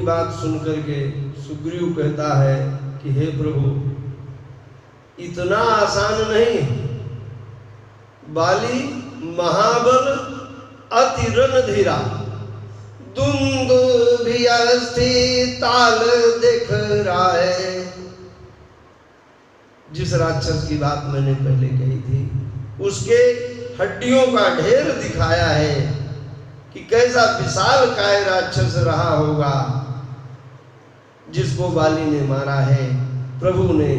बात सुनकर के सुग्रीव कहता है कि हे प्रभु, इतना आसान नहीं। बाली महाबल अति रणधीरा, दुंदुभियस्थि ताल दिख रहा है। जिस राक्षस की बात मैंने पहले कही थी, उसके हड्डियों का ढेर दिखाया है कि कैसा विशाल काय राक्षस रहा होगा जिसको बाली ने मारा है। प्रभु ने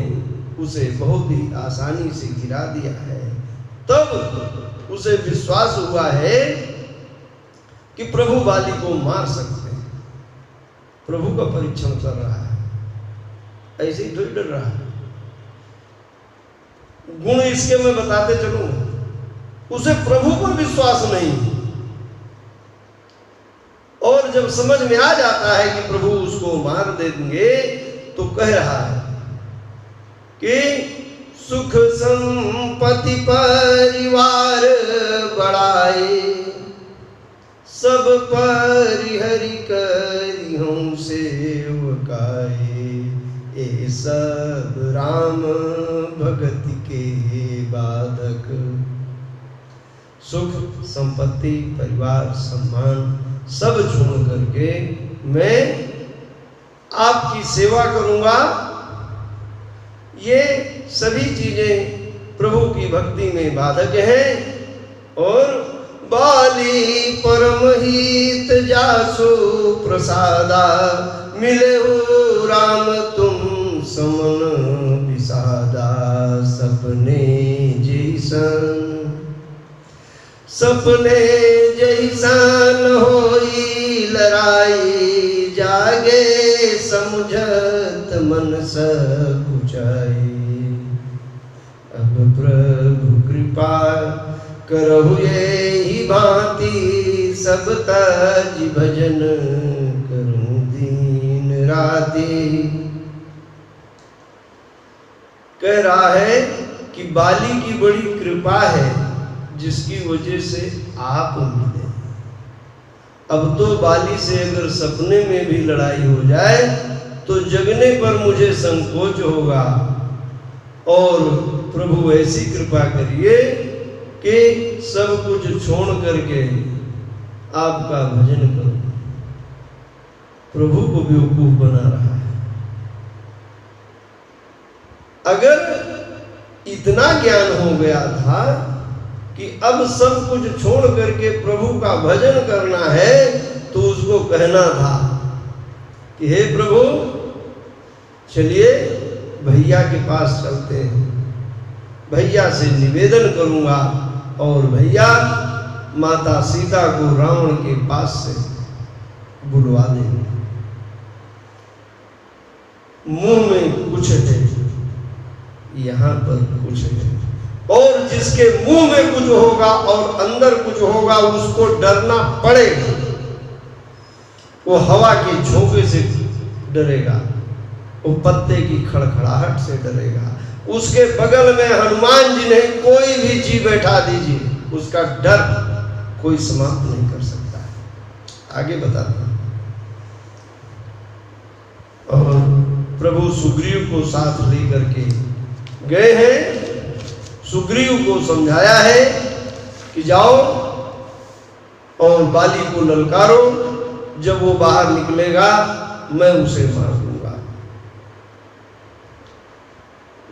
उसे बहुत ही आसानी से गिरा दिया है। तब उसे विश्वास हुआ है कि प्रभु बाली को मार सकते हैं। प्रभु का परीक्षण कर रहा है, ऐसे ही थोड़ी डर रहा है। गुण इसके मैं बताते चलूं, उसे प्रभु पर विश्वास नहीं, और जब समझ में आ जाता है कि प्रभु उसको मार देंगे तो कह रहा है कि सुख संपत्ति परिवार बढ़ाए, सब परिहरि करी हम सेवकाए, ये सब राम भगति के बाधक। सुख संपत्ति परिवार सम्मान सब छोड़ करके मैं आपकी सेवा करूंगा। ये सभी चीजें प्रभु की भक्ति में बाधक हैं। और बाली परमहित जासु प्रसादा, मिले हो राम तुम समन विषादा। सपने जैसन होई लड़ाई, जागे समझत मन सकुचाई। अब प्रभु कृपा करहु यही भांति, सब तज भजन करूं दिन राति। कह रहा है कि बाली की बड़ी कृपा है जिसकी वजह से आप मिले। अब तो बाली से अगर सपने में भी लड़ाई हो जाए तो जगने पर मुझे संकोच होगा, और प्रभु ऐसी कृपा करिए कि सब कुछ छोड़ करके आपका भजन करूं। प्रभु को बेवकूफ बना रहा है। अगर इतना ज्ञान हो गया था कि अब सब कुछ छोड़ करके प्रभु का भजन करना है, तो उसको कहना था कि हे प्रभु, चलिए भैया के पास चलते हैं, भैया से निवेदन करूंगा और भैया माता सीता को रावण के पास से बुलवा देंगे। मुंह में कुछ है, यहां पर कुछ है, और जिसके मुंह में कुछ होगा और अंदर कुछ होगा उसको डरना पड़ेगा। वो हवा के झोंके से डरेगा, वो पत्ते की खड़खड़ाहट से डरेगा। उसके बगल में हनुमान जी ने कोई भी जी बैठा दीजिए, उसका डर कोई समाप्त नहीं कर सकता है। आगे बताता हूं। और प्रभु सुग्रीव को साथ लेकर के गए हैं। सुग्रीव को समझाया है कि जाओ और बाली को ललकारो, जब वो बाहर निकलेगा मैं उसे मार दूंगा।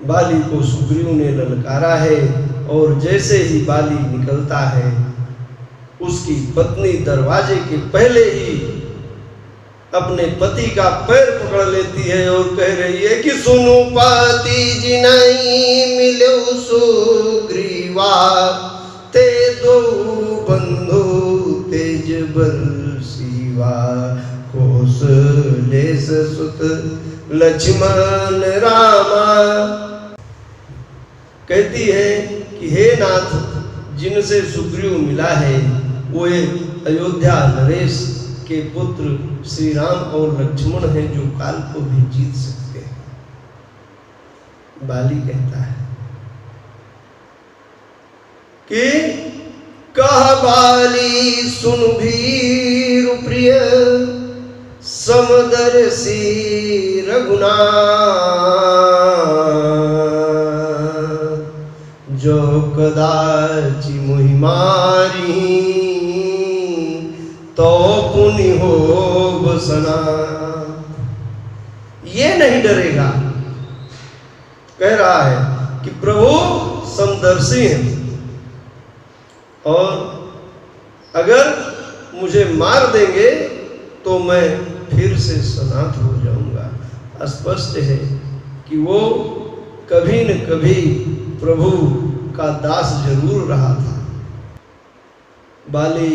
बाली को सुग्रीव ने ललकारा है, और जैसे ही बाली निकलता है उसकी पत्नी दरवाजे के पहले ही अपने पति का पैर पकड़ लेती है और कह रही है कि सुनो पति जी नहीं मिलो सुग्रीवा, ते दो बंधु तेज बल शिवा, कौशलेश सुत लक्ष्मण रामा। कहती है कि हे नाथ, जिनसे सुग्रीव मिला है वो अयोध्या नरेश के पुत्र श्री राम और लक्ष्मण हैं, जो काल को भी जीत सकते हैं। बाली कहता है कि कह बाली सुन भीर प्रिय, समदर्शी रघुनाथ, जो कदाचि मोहि मारी, तो पुनि हो बसना। ये नहीं डरेगा। कह रहा है कि प्रभु समदर्शी हैं, और अगर मुझे मार देंगे तो मैं फिर से सनाथ हो जाऊंगा। स्पष्ट है कि वो कभी न कभी प्रभु का दास जरूर रहा था। बाली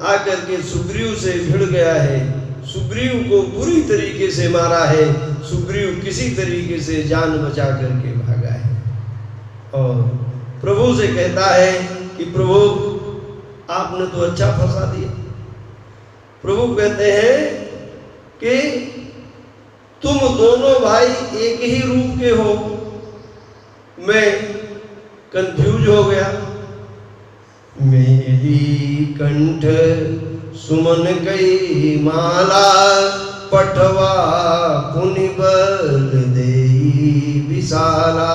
आकर के सुग्रीव से भिड़ गया है, सुग्रीव को बुरी तरीके से मारा है, सुग्रीव किसी तरीके से जान बचा करके भागा है, और प्रभु से कहता है कि प्रभु आपने तो अच्छा फंसा दिया। प्रभु कहते हैं कि तुम दोनों भाई एक ही रूप के हो, मैं कंफ्यूज हो गया। मेरी कंठ सुमन कई माला, पठवा पुनि बल देई विशाला।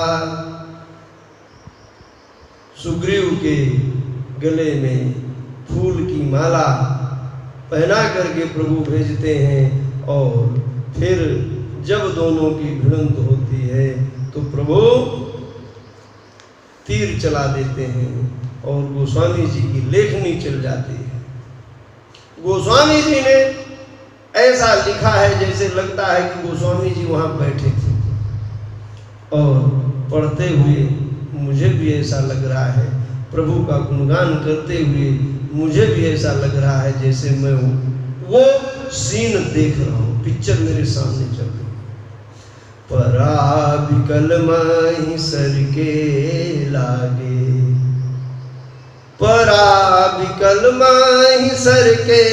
सुग्रीव के गले में फूल की माला पहना करके प्रभु भेजते हैं, और फिर जब दोनों की भिड़ंत होती है तो प्रभु तीर चला देते हैं, और गोस्वामी जी की लेखनी चल जाती है। गोस्वामी जी ने ऐसा लिखा है जैसे लगता है कि गोस्वामी जी वहां बैठे थे, और पढ़ते हुए मुझे भी ऐसा लग रहा है, प्रभु का गुणगान करते हुए मुझे भी ऐसा लग रहा है जैसे मैं वो सीन देख रहा हूँ, पिक्चर मेरे सामने चल रही। पराबिकल मही सर के लागे, पराबिकल मही सर के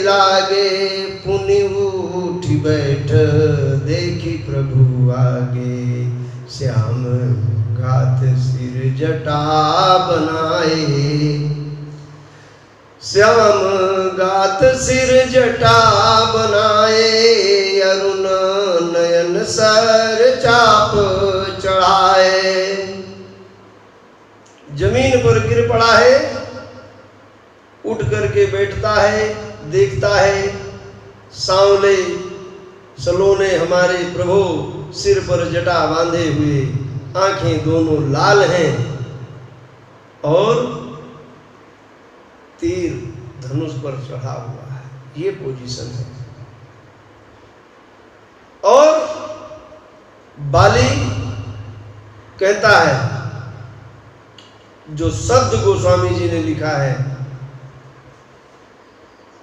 लागे, पुनि उठी बैठ देखी प्रभु आगे। श्याम घात सिर जटा बनाए, श्याम गात सिर जटा बनाए, अरुण नयन सर चाप चढ़ाए। जमीन पर गिर पड़ा है, उठ करके बैठता है, देखता है सांवले सलोने हमारे प्रभु सिर पर जटा बांधे हुए, आंखें दोनों लाल हैं, और तीर धनुष पर चढ़ा हुआ है। ये पोजीशन है। और बाली कहता है, जो शब्द गोस्वामी जी ने लिखा है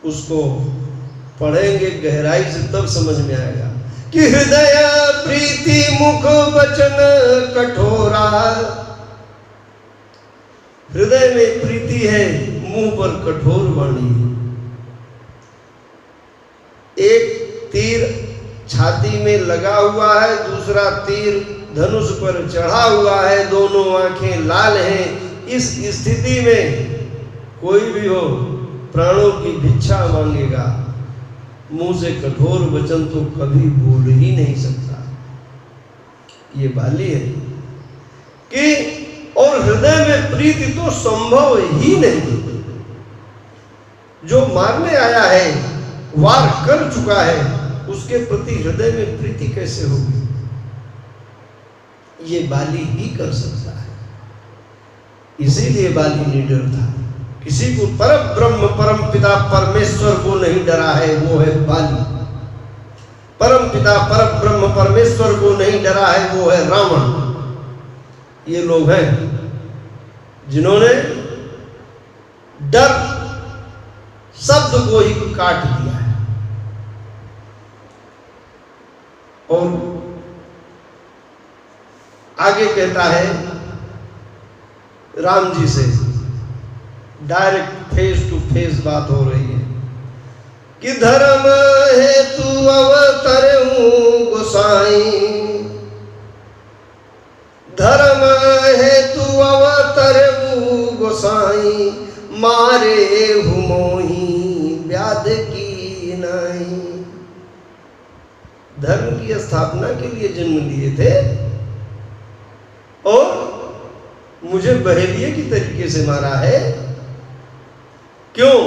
उसको पढ़ेंगे गहराई से तब समझ में आएगा कि हृदय प्रीति मुख वचन कठोरा। हृदय में प्रीति है, मुंह पर कठोर वाणी है। एक तीर छाती में लगा हुआ है, दूसरा तीर धनुष पर चढ़ा हुआ है, दोनों आंखें लाल हैं। इस स्थिति में कोई भी हो प्राणों की भिक्षा मांगेगा, मुंह से कठोर वचन तो कभी बोल ही नहीं सकता। ये बाली है कि और हृदय में प्रीति तो संभव ही नहीं। जो मारने आया है, वार कर चुका है, उसके प्रति हृदय में प्रीति कैसे होगी? ये बाली ही कर सकता है। इसीलिए बाली निडर था। किसी को परम ब्रह्म परम पिता परमेश्वर को नहीं डरा है, वो है बाली। परम पिता परम ब्रह्म परमेश्वर को नहीं डरा है, वो है रावण। ये लोग हैं जिन्होंने डर शब्द को ही काट दिया है। और आगे कहता है राम जी से, डायरेक्ट फेस टू फेस बात हो रही है कि धर्म हेतु अवतरूं गोसाई, धर्म हेतु अवतरूं गोसाई, मारे हुमोही व्याध की नाई। धर्म की स्थापना के लिए जन्म लिए थे और मुझे बहेलिये की तरीके से मारा है। क्यों?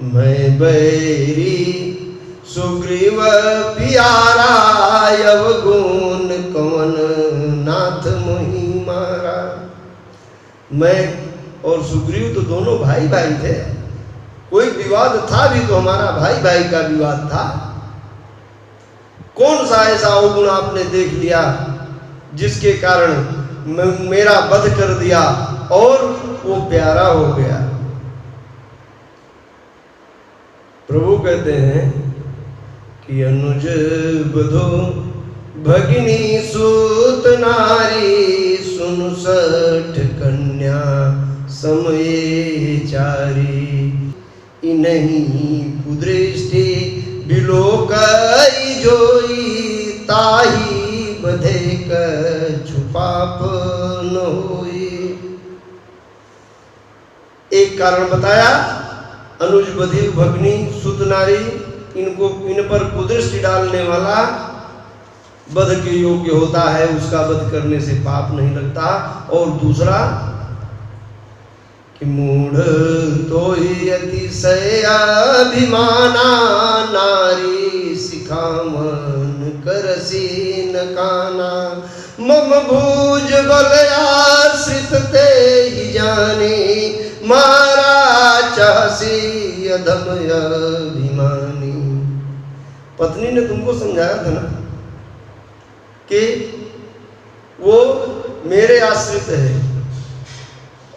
मैं बैरी सुग्रीव प्यारा, अवगुण कवन नाथ मोहि मारा। मैं और सुग्रीव तो दोनों भाई भाई थे, कोई विवाद था भी तो हमारा भाई भाई का विवाद था। कौन सा ऐसा अवगुण आपने देख लिया जिसके कारण मेरा वध कर दिया और वो प्यारा हो गया? प्रभु कहते हैं कि अनुज बधो भगिनी सूत नारी, सुन सठ कन्या समय चारी। इन्हीं पुदृष्टि बिलोकई जोई, ताही बधे क छुपाप न होई। एक कारण बताया, अनुज बधी भगनी सुत नारी, इन पर कुदृष्टि डालने वाला वध के योग्य होता है, उसका वध करने से पाप नहीं लगता। और दूसरा कि मूढ़ तो ही अतिशय अभिमाना, नारी सिखामन करसी न काना। मम भुज बल आश्रित ते ही जाने, मारा चाहसी अधम अभिमानी। पत्नी ने तुमको समझाया था ना कि वो मेरे आश्रित है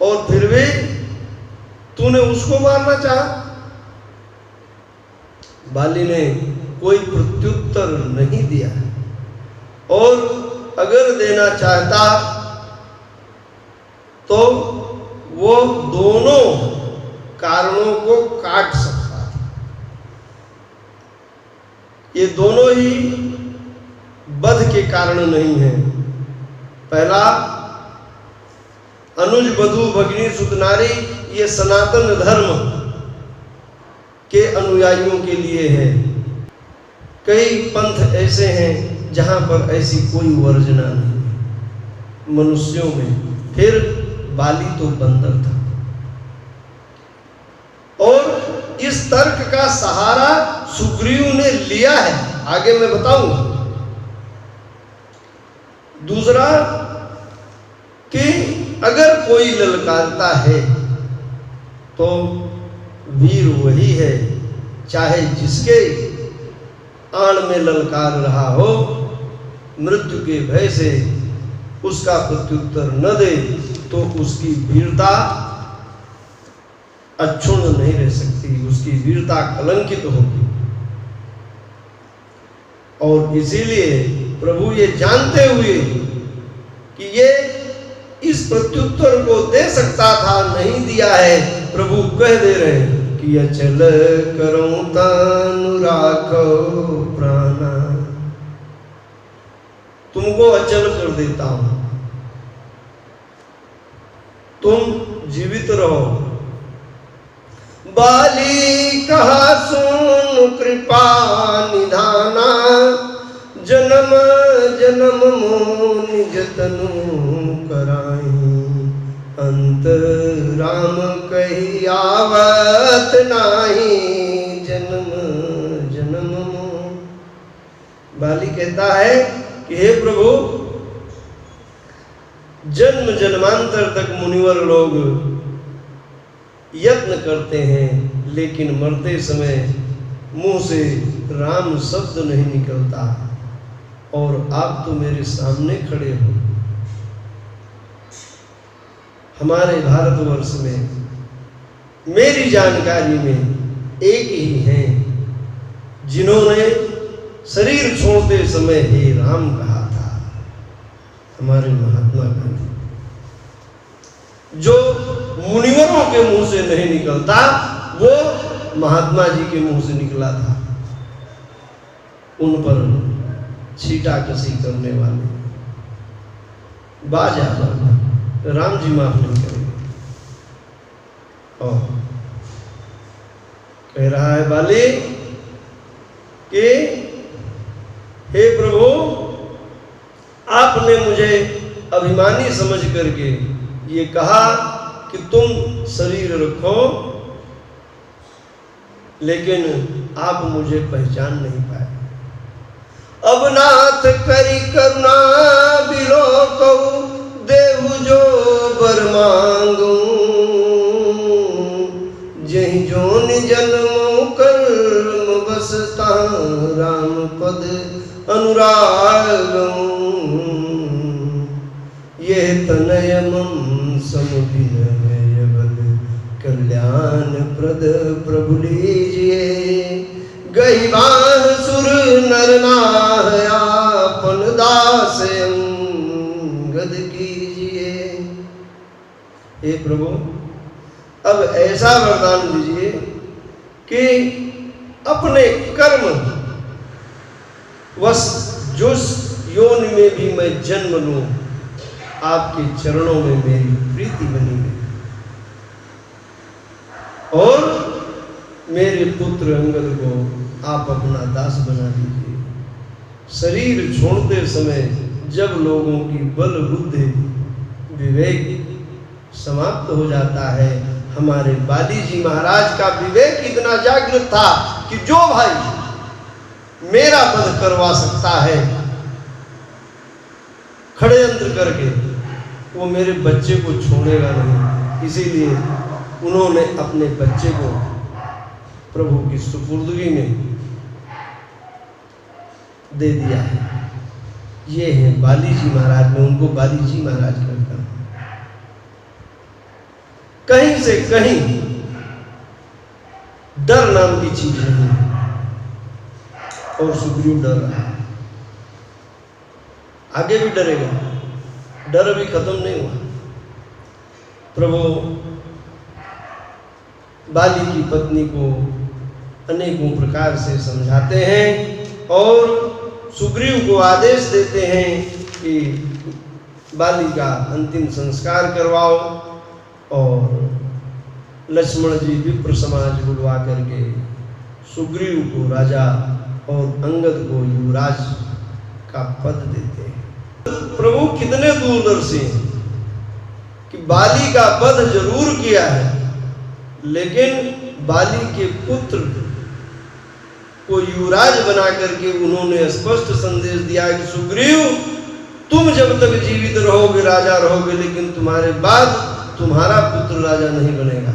और फिर भी तूने उसको मारना चाहा। बाली ने कोई प्रत्युत्तर नहीं दिया और अगर देना चाहता तो वो दोनों कारणों को काट सकता था। ये दोनों ही वध के कारण नहीं है। पहला, अनुज बधू भगिनी सुतनारी, ये सनातन धर्म के अनुयायियों के लिए है। कई पंथ ऐसे हैं जहां पर ऐसी कोई वर्जना नहीं मनुष्यों में। फिर बाली तो बंदर था और इस तर्क का सहारा सुग्रीव ने लिया है, आगे मैं बताऊंगा। दूसरा कि अगर कोई ललकारता है तो वीर वही है, चाहे जिसके आड़ में ललकार रहा हो, मृत्यु के भय से उसका प्रत्युत्तर न दे तो उसकी वीरता अक्षुण्ण नहीं रह सकती, उसकी वीरता कलंकित होगी। और इसीलिए प्रभु ये जानते हुए कि ये इस प्रत्युत्तर को दे सकता था, नहीं दिया है, प्रभु कह दे रहे हैं कि अचल करूं तानु राखो प्राणा, तुमको अचल कर देता हूं, तुम जीवित रहो। बाली कहा सुन कृपा निधाना, जन्म जन्म मोह निज तनु कराई। अंत राम कही आवत नाही, जन्म जन्म मोह। बाली कहता है कि हे प्रभु, जन्म जन्मांतर तक मुनिवर लोग यत्न करते हैं लेकिन मरते समय मुंह से राम शब्द नहीं निकलता, और आप तो मेरे सामने खड़े हो। हमारे भारतवर्ष में मेरी जानकारी में एक ही हैं जिन्होंने शरीर छोड़ते समय हे राम कहा था, हमारे महात्मा गांधी। जो मुनिवरों के मुंह से नहीं निकलता वो महात्मा जी के मुंह से निकला था। उन पर छीटा कसी करने वाले बाजा राम जी माफ नहीं करेंगे। और कह रहा है बाली कि हे प्रभु, आपने मुझे अभिमानी समझ करके ये कहा कि तुम शरीर रखो, लेकिन आप मुझे पहचान नहीं पाए। अब नाथ करी करुणा बिलो कहू, देहु जो बर मांगू, जहि जोन जन्म कर्म बसता, राम पद अनुरागम, ये तनय मम समुदिनय बल, कल्याण प्रद प्रभु लीजिए, गही बाह सुर नर नाह, आपन दास अंगद कीजिए। हे प्रभु, अब ऐसा वरदान दीजिए कि अपने कर्म वश जिस योनि में भी मैं जन्म लूं, आपके चरणों में मेरी प्रीति बनी है, और मेरे पुत्र अंगद को आप अपना दास बना दीजिए। शरीर छोड़ते समय जब लोगों की बल बुद्धि विवेक समाप्त हो जाता है, हमारे बाली जी महाराज का विवेक इतना जागृत था कि जो भाई मेरा वध करवा सकता है षड्यंत्र करके, वो मेरे बच्चे को छोड़ेगा नहीं। इसीलिए उन्होंने अपने बच्चे को प्रभु की सुपुर्दगी में दे दिया है। ये है बाली जी महाराज, में उनको बाली जी महाराज कहता हूं। कहीं से कहीं डर नाम की चीज नहीं है, और सुग्रीव डर रहा है, आगे भी डरेगा, डर अभी खत्म नहीं हुआ। प्रभु बाली की पत्नी को अनेकों प्रकार से समझाते हैं और सुग्रीव को आदेश देते हैं कि बाली का अंतिम संस्कार करवाओ, और लक्ष्मण जी विप्र समाज बुलवा करके सुग्रीव को राजा और अंगद को युवराज का पद देते हैं। प्रभु कितने दूरदर्शी हैं कि बाली का वध जरूर किया है, लेकिन बाली के पुत्र को युवराज बना करके उन्होंने स्पष्ट संदेश दिया कि सुग्रीव, तुम जब तक जीवित रहोगे राजा रहोगे, लेकिन तुम्हारे बाद तुम्हारा पुत्र राजा नहीं बनेगा,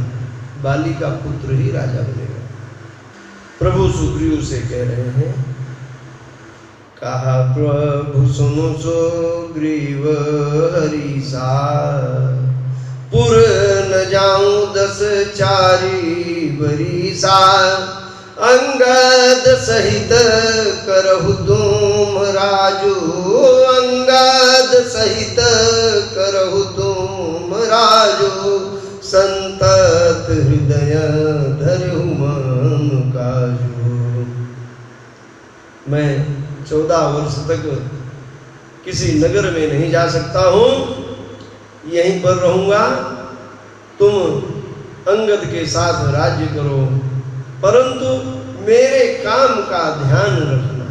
बाली का पुत्र ही राजा बनेगा। प्रभु सुग्रीव से कह रहे हैं, कहा प्रभु सुनो सुग्रीव हरिसा, पुर न जाऊं 10 चारी बरिसा, अंगद सहित करहु तुम राजू, अंगद सहित करहु तुम राजू, संतत हृदय धरहु मन काजू। मैं 14 वर्ष तक किसी नगर में नहीं जा सकता हूँ, यहीं पर रहूंगा, तुम अंगद के साथ राज्य करो, परंतु मेरे काम का ध्यान रखना।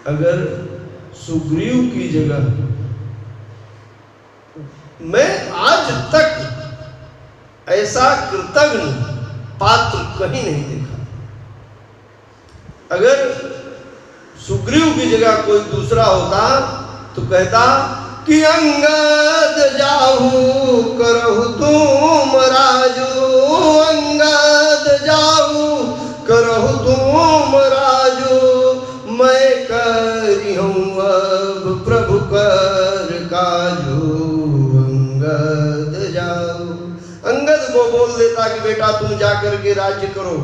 अगर सुग्रीव की जगह मैं आज तक ऐसा कृतज्ञ पात्र कहीं नहीं देखा। अगर सुग्रीव की जगह कोई दूसरा होता तो कहता कि अंगद जाहू करहु तुम राजू, अंगद जाहू करहु तुम राजू, मैं करी हूँ अब प्रभु कर काजू, अंगद जाओ। अंगद को बोल देता कि बेटा तुम जाकर के राज्य करो,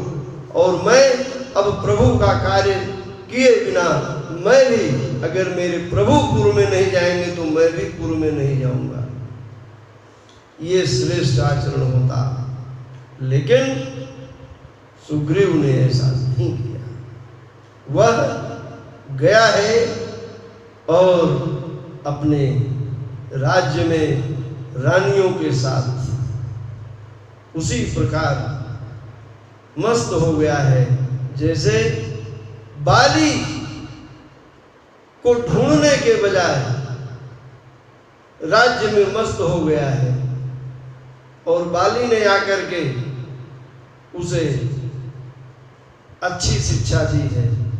और मैं अब प्रभु का कार्य किए बिना मैं भी, अगर मेरे प्रभु पूर्व में नहीं जाएंगे तो मैं भी पूर्व में नहीं जाऊंगा। ये श्रेष्ठ आचरण होता, लेकिन सुग्रीव ने ऐसा नहीं किया। वह गया है और अपने राज्य में रानियों के साथ उसी प्रकार मस्त हो गया है जैसे बाली को ढूंढने के बजाय राज्य में मस्त हो गया है। और बाली ने आकर के उसे अच्छी शिक्षा दी है।